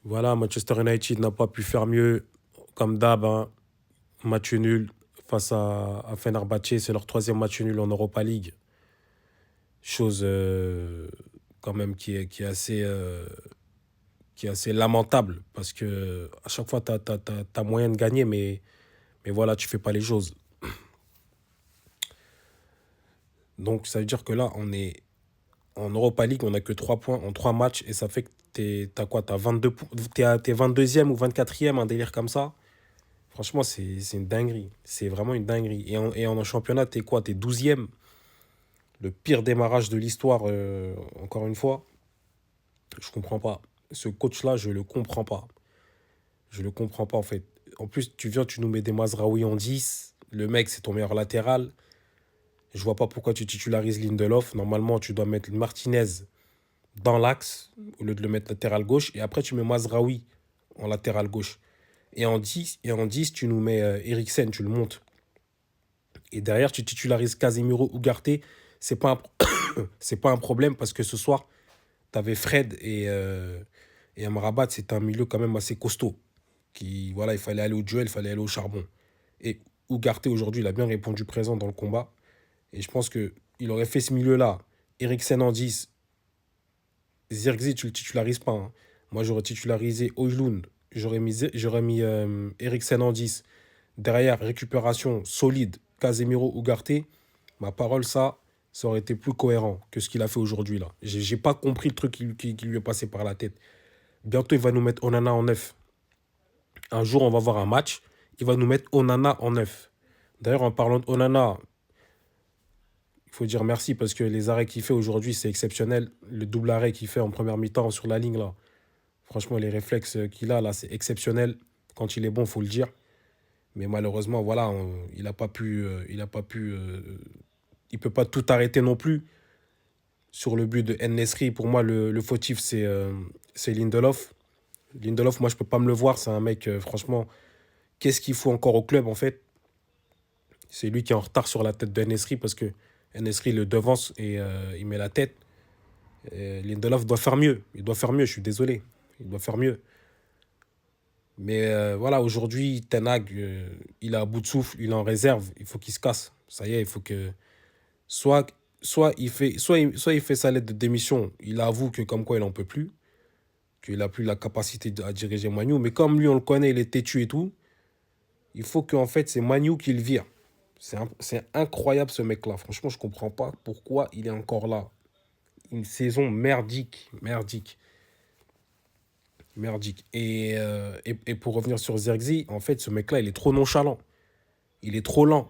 Voilà, Manchester United n'a pas pu faire mieux. Comme d'hab, hein, match nul face à Fenerbahçe. C'est leur troisième match nul en Europa League. Chose quand même qui est assez lamentable. Parce que à chaque fois, tu as moyen de gagner, mais voilà, tu fais pas les choses. Donc ça veut dire que là, on est en Europa League, on n'a que 3 points en 3 matchs. Et ça fait que t'as quoi? T'as 22 t'es 22e ou 24e, un délire comme ça. Franchement, c'est une dinguerie. C'est vraiment une dinguerie. Et en championnat, t'es quoi? T'es 12e. Le pire démarrage de l'histoire, encore une fois. Je comprends pas. Ce coach-là, je le comprends pas. Je le comprends pas, en fait. En plus, tu nous mets des Mazraoui en 10. Le mec, c'est ton meilleur latéral. Je vois pas pourquoi tu titularises Lindelof. Normalement, tu dois mettre Martinez dans l'axe au lieu de le mettre latéral gauche. Et après, tu mets Mazraoui en latéral gauche. Et en 10 tu nous mets Eriksen, tu le montes. Et derrière, tu titularises Casemiro ou Ugarte. C'est pas c'est pas un problème parce que ce soir, tu avais Fred et Amrabat. C'est un milieu quand même assez costaud. Voilà, il fallait aller au duel, il fallait aller au charbon. Et Ugarte, aujourd'hui, il a bien répondu présent dans le combat. Et je pense qu'il aurait fait ce milieu-là. Eriksen en 10. Zirkzee, tu le titularises pas, hein. Moi, j'aurais titularisé Højlund. J'aurais mis Eriksen en 10. Derrière, récupération solide, Casemiro ou Ugarte. Ma parole, ça aurait été plus cohérent que ce qu'il a fait aujourd'hui, là. J'ai pas compris le truc qui lui est passé par la tête. Bientôt, il va nous mettre Onana en 9. Un jour, on va voir un match. Il va nous mettre Onana en 9. D'ailleurs, en parlant d'Onana, il faut dire merci parce que les arrêts qu'il fait aujourd'hui, c'est exceptionnel. Le double arrêt qu'il fait en première mi-temps sur la ligne, là. Franchement, les réflexes qu'il a, là, c'est exceptionnel. Quand il est bon, il faut le dire. Mais malheureusement, voilà, il n'a pas pu. Il peut pas tout arrêter non plus. Sur le but de En-Nesyri, pour moi, le fautif, c'est Lindelof. Lindelof, moi, je peux pas me le voir. C'est un mec, franchement, qu'est-ce qu'il faut encore au club, en fait? C'est lui qui est en retard sur la tête de En-Nesyri parce que En-Nesyri le devance et il met la tête. Lindelof doit faire mieux. Il doit faire mieux, je suis désolé. Il doit faire mieux. Mais voilà, aujourd'hui, Ten Hag, il est à bout de souffle, il est en réserve, il faut qu'il se casse. Ça y est, il faut que. Soit, soit il fait sa lettre de démission, il avoue que comme quoi il n'en peut plus, qu'il n'a plus la capacité à diriger Manu. Mais comme lui, on le connaît, il est têtu et tout, il faut qu'en fait, c'est Manu qui le vire. C'est incroyable ce mec-là. Franchement, je ne comprends pas pourquoi il est encore là. Une saison merdique, merdique. Merdique. Et pour revenir sur Zirkzee, en fait, ce mec-là, il est trop nonchalant. Il est trop lent.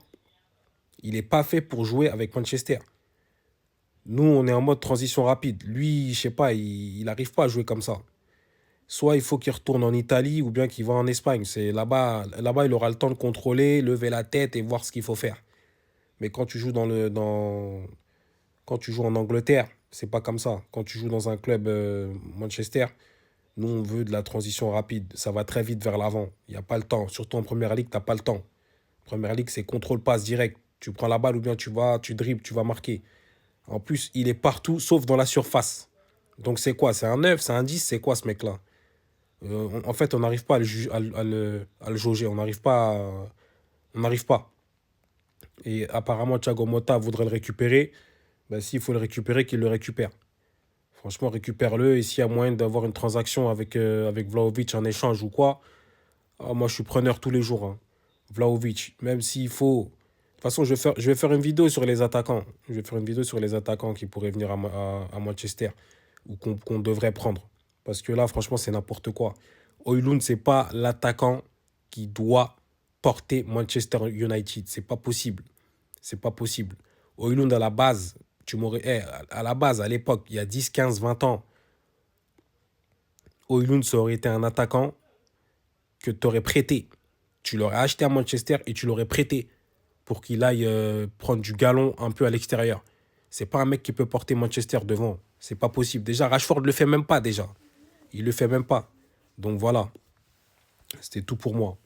Il n'est pas fait pour jouer avec Manchester. Nous, on est en mode transition rapide. Lui, je sais pas, il n'arrive pas à jouer comme ça. Soit il faut qu'il retourne en Italie ou bien qu'il va en Espagne. C'est là-bas, il aura le temps de contrôler, lever la tête et voir ce qu'il faut faire. Mais quand tu joues quand tu joues en Angleterre, c'est pas comme ça. Quand tu joues dans un club Manchester, nous, on veut de la transition rapide. Ça va très vite vers l'avant. Il n'y a pas le temps. Surtout en Première Ligue, tu n'as pas le temps. Première Ligue, c'est contrôle-passe direct. Tu prends la balle ou bien tu dribbles, tu vas marquer. En plus, il est partout, sauf dans la surface. Donc c'est quoi? C'est un 9, c'est un 10, c'est quoi ce mec-là? En fait, on n'arrive pas à le jauger. On n'arrive pas. On n'arrive pas. Et apparemment, Thiago Motta voudrait le récupérer. Ben, s'il faut le récupérer, qu'il le récupère. Franchement, récupère-le. Et s'il y a moyen d'avoir une transaction avec Vlahovic en échange ou quoi, moi, je suis preneur tous les jours, hein. Vlahovic, même s'il faut. De toute façon, je vais faire une vidéo sur les attaquants. Je vais faire une vidéo sur les attaquants qui pourraient venir à Manchester ou qu'on devrait prendre. Parce que là, franchement, c'est n'importe quoi. Højlund, c'est pas l'attaquant qui doit porter Manchester United. C'est pas possible. C'est pas possible. Højlund, à la base, à la base, à l'époque, il y a 10, 15, 20 ans, Højlund, ça aurait été un attaquant que tu aurais prêté. Tu l'aurais acheté à Manchester et tu l'aurais prêté pour qu'il aille prendre du galon un peu à l'extérieur. C'est pas un mec qui peut porter Manchester devant. C'est pas possible. Déjà, Rashford ne le fait même pas déjà. Il le fait même pas. Donc voilà. C'était tout pour moi.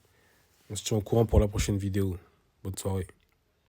On se tient au courant pour la prochaine vidéo. Bonne soirée.